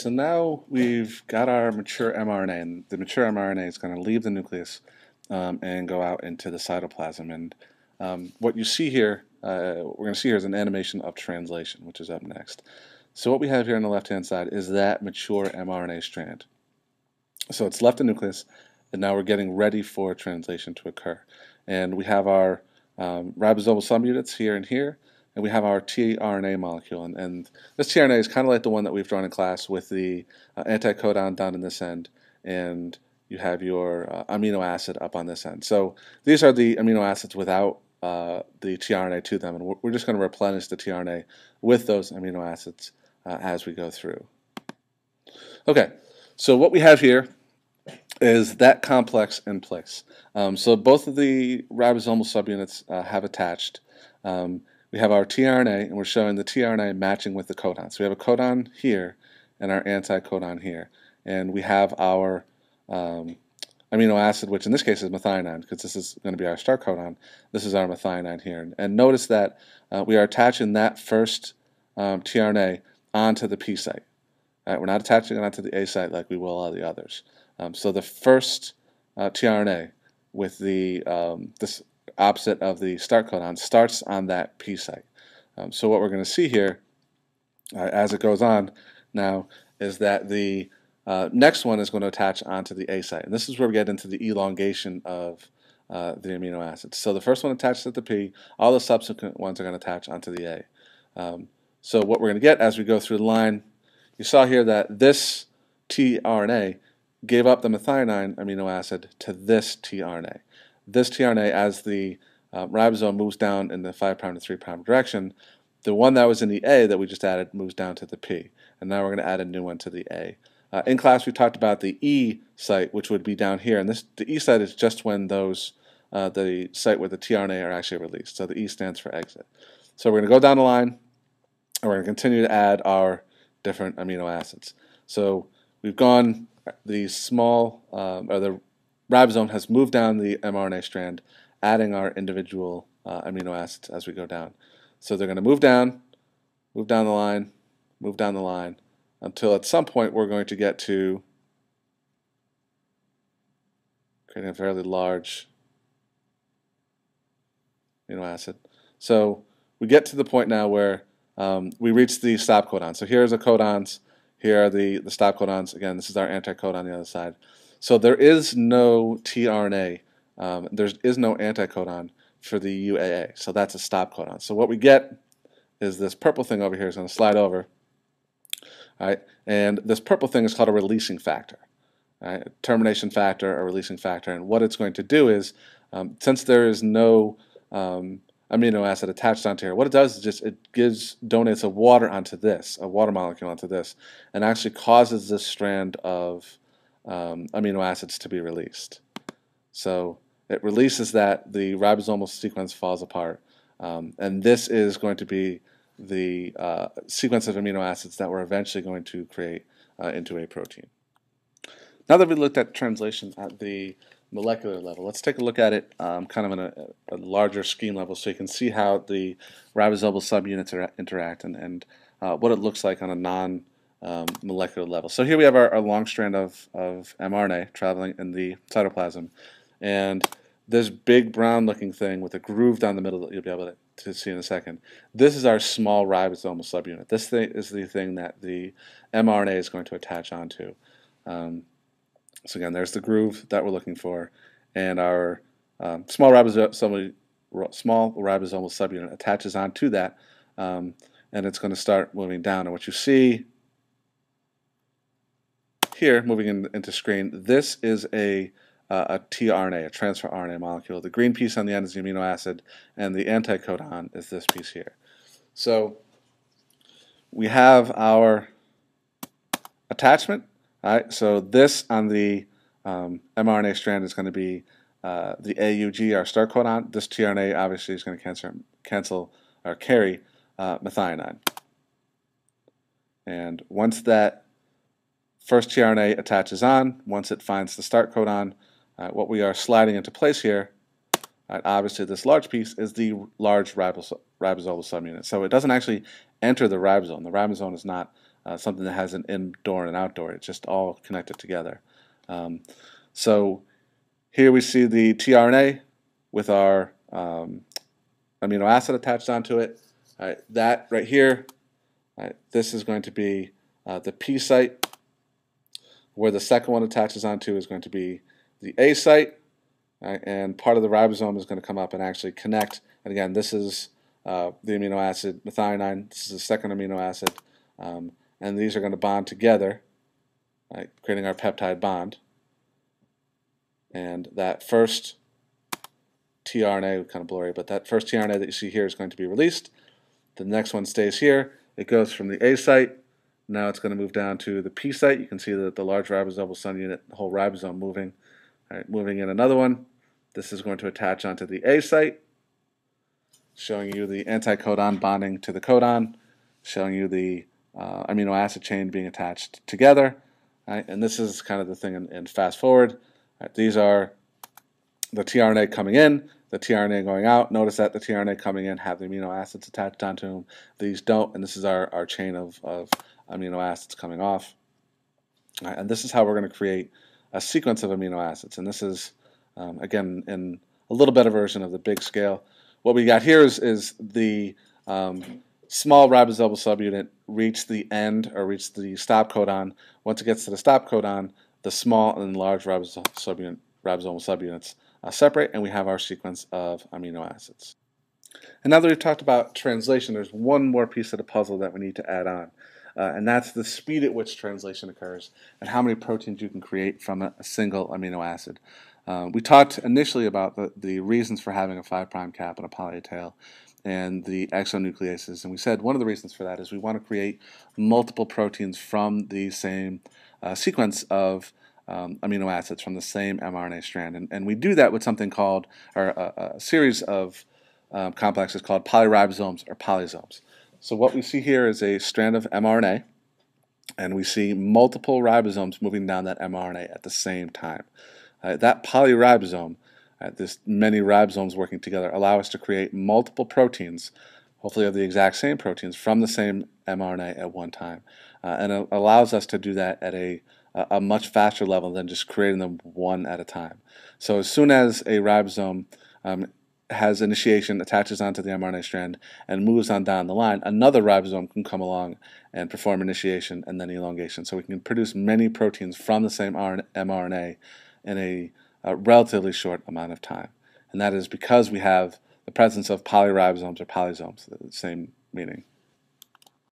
so now we've got our mature mRNA, and the mature mRNA is going to leave the nucleus and go out into the cytoplasm. And what you see here, we're going to see here is an animation of translation, which is up next. So what we have here on the left-hand side is that mature mRNA strand. So it's left the nucleus, and now we're getting ready for translation to occur. And we have our ribosomal subunits here and here, and we have our tRNA molecule, and this tRNA is kind of like the one that we've drawn in class with the anticodon down in this end, and you have your amino acid up on this end. So these are the amino acids without the tRNA to them, and we're just going to replenish the tRNA with those amino acids as we go through. Okay, so what we have here is that complex in place. So both of the ribosomal subunits have attached. We have our tRNA, and we're showing the tRNA matching with the codon. So we have a codon here and our anticodon here. And we have our amino acid, which in this case is methionine, because this is going to be our start codon. This is our methionine here. And notice that we are attaching that first tRNA onto the P site. Right? We're not attaching it onto the A site like we will all the others. So the first tRNA with the this opposite of the start codon starts on that P site. So what we're going to see here as it goes on now is that the next one is going to attach onto the A site. And this is where we get into the elongation of the amino acids. So the first one attaches at the P, all the subsequent ones are going to attach onto the A. So what we're going to get as we go through the line, you saw here that this tRNA gave up the methionine amino acid to this tRNA. This tRNA, as the ribosome moves down in the 5' to 3' direction, the one that was in the A that we just added moves down to the P. And now we're going to add a new one to the A. In class we talked about the E site, which would be down here. And the E site is just when those, the site where the tRNA are actually released. So the E stands for exit. So we're going to go down the line, and we're going to continue to add our different amino acids. So we've gone, the small, or the ribosome has moved down the mRNA strand, adding our individual amino acids as we go down. So they're going to move down the line, move down the line, until at some point we're going to get to creating a fairly large amino acid. So we get to the point now where we reach the stop codon. So here's the codons, here are the stop codons. Again, this is our anticodon on the other side. So there is no tRNA, there is no anticodon for the UAA, so that's a stop codon. So what we get is this purple thing over here is going to slide over, all right, and this purple thing is called a releasing factor, all right, a termination factor, a releasing factor, and what it's going to do is, since there is no amino acid attached onto here, what it does is just it donates a water onto this, a water molecule onto this, and actually causes this strand of amino acids to be released. So it releases that, the ribosomal sequence falls apart, and this is going to be the sequence of amino acids that we're eventually going to create into a protein. Now that we looked at translation at the molecular level, let's take a look at it kind of in a larger scheme level so you can see how the ribosomal subunits interact and what it looks like on a non-molecular level. So here we have our long strand of mRNA traveling in the cytoplasm, and this big brown looking thing with a groove down the middle that you'll be able to see in a second, this is our small ribosomal subunit. This thing is the thing that the mRNA is going to attach onto. So again, there's the groove that we're looking for, and our small ribosomal subunit attaches onto that, and it's going to start moving down. And what you see here, moving into screen, this is a tRNA, a transfer RNA molecule. The green piece on the end is the amino acid, and the anticodon is this piece here. So we have our attachment. All right, so this on the mRNA strand is going to be the AUG, our start codon. This tRNA obviously is going to cancel or carry methionine. And once that first tRNA attaches on, once it finds the start codon, what we are sliding into place here, obviously this large piece is the large ribosomal subunit. So it doesn't actually enter the ribosome. The ribosome is not something that has an indoor and outdoor. It's just all connected together. So here we see the tRNA with our amino acid attached onto it. That right here, this is going to be the P site, where the second one attaches onto is going to be the A site, and part of the ribosome is going to come up and actually connect. And again, this is the amino acid methionine. This is the second amino acid, and these are going to bond together, creating our peptide bond. And that first tRNA, kind of blurry, but that first tRNA that you see here is going to be released. The next one stays here. It goes from the A site. Now it's going to move down to the P site. You can see that the large ribosomal subunit, the whole ribosome moving. Moving in another one. This is going to attach onto the A site, showing you the anticodon bonding to the codon, showing you the amino acid chain being attached together. And this is kind of the thing in fast forward. These are the tRNA coming in, the tRNA going out. Notice that the tRNA coming in have the amino acids attached onto them. These don't, and this is our chain of amino acids coming off. And this is how we're going to create a sequence of amino acids. And this is, again, in a little better version of the big scale. What we got here is the small ribosomal subunit reach the end, or reach the stop codon. Once it gets to the stop codon, the small and large ribosomal subunits separate, and we have our sequence of amino acids. And now that we've talked about translation, there's one more piece of the puzzle that we need to add on. And that's the speed at which translation occurs and how many proteins you can create from a single amino acid. We talked initially about the reasons for having a 5' cap and a poly A tail and the exonucleases, and we said one of the reasons for that is we want to create multiple proteins from the same sequence of amino acids from the same mRNA strand. And we do that with something called, or a series of complexes called polyribosomes or polysomes. So what we see here is a strand of mRNA, and we see multiple ribosomes moving down that mRNA at the same time. That polyribosome, this many ribosomes working together, allow us to create multiple proteins, hopefully of the exact same proteins, from the same mRNA at one time. And it allows us to do that at a much faster level than just creating them one at a time. So as soon as a ribosome has initiation, attaches onto the mRNA strand, and moves on down the line, another ribosome can come along and perform initiation and then elongation. So we can produce many proteins from the same mRNA in a relatively short amount of time. And that is because we have the presence of polyribosomes or polysomes, the same meaning.